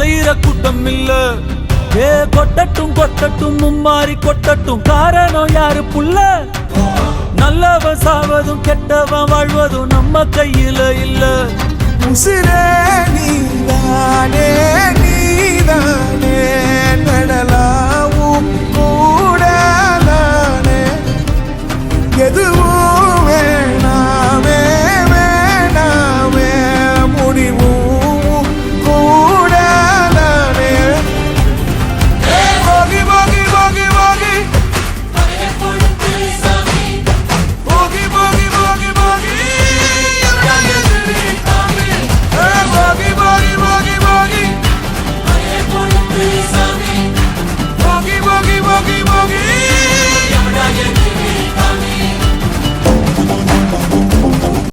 அலையிற கூட்டம் இல்ல. ஏ கொட்டட்டும் கொட்டட்டும் மும்மாறி கொட்டட்டும், காரணம் யாரு புள்ள? நல்லவன் சாவதும் கெட்டவன் வாழ்வதும் நம்ம கையில இல்ல. உசிரே நீதானே நீதானே நடலா